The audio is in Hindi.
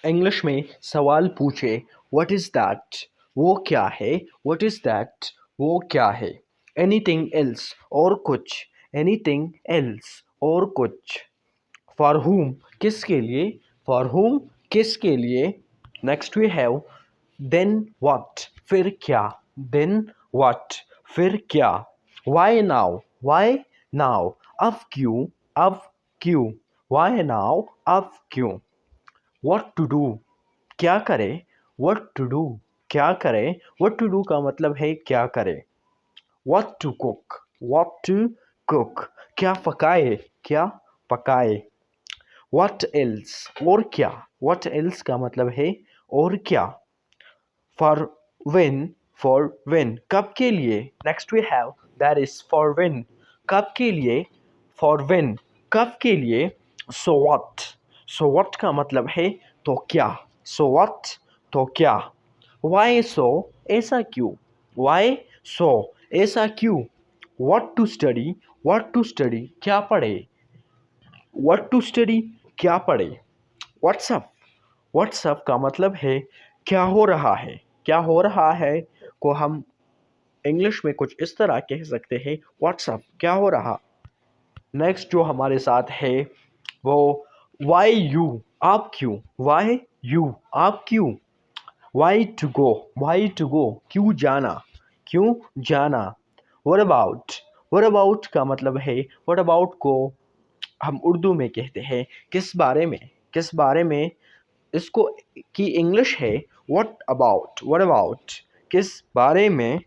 इंग्लिश में सवाल पूछे व्हाट इज़ दैट, वो क्या है, व्हाट इज़ दैट, वो क्या है। एनीथिंग एल्स, और कुछ, एनीथिंग एल्स, और कुछ। फॉर whom, किसके लिए, फॉर whom, किसके लिए। Next we have then what, फिर क्या, देन व्हाट, फिर क्या। वाई नाउ, वाई नाउ, अब क्यों, अब क्यों। वाई नाउ, अब क्यों। व्हाट टू डू, क्या करे, व्हाट टू डू, क्या करे। व्हाट टू डू का मतलब है क्या करे। What to cook, what to cook, क्या पकाए, क्या पकाए। व्हाट एल्स, और क्या। व्हाट एल्स का मतलब है और क्या। फॉर व्हेन, फॉर व्हेन, कब के लिए। Next we have that is for when, कब के लिए। फॉर व्हेन, कब के लिए। सो व्हाट, सो व्हाट का मतलब है तो क्या। सो व्हाट, तो क्या। वाई सो, ऐसा क्यों। वाई सो, ऐसा क्यों। What to study, what to study, क्या पढ़े। व्हाट टू स्टडी, क्या पढ़े। व्हाट्सअप, व्हाट्सअप का मतलब है क्या हो रहा है। क्या हो रहा है को हम इंग्लिश में कुछ इस तरह कह सकते हैं, व्हाट्सअप, क्या हो रहा। नेक्स्ट जो हमारे साथ है वो वाई यू, आप क्यों। वाई यू, आप क्यों। Why to go, why to go, क्यों जाना, क्यों जाना। व्हाट अबाउट, व्हाट अबाउट का मतलब है व्हाट अबाउट को हम उर्दू में कहते हैं किस बारे में, किस बारे में। इसको की इंग्लिश है व्हाट अबाउट, व्हाट अबाउट, किस बारे में।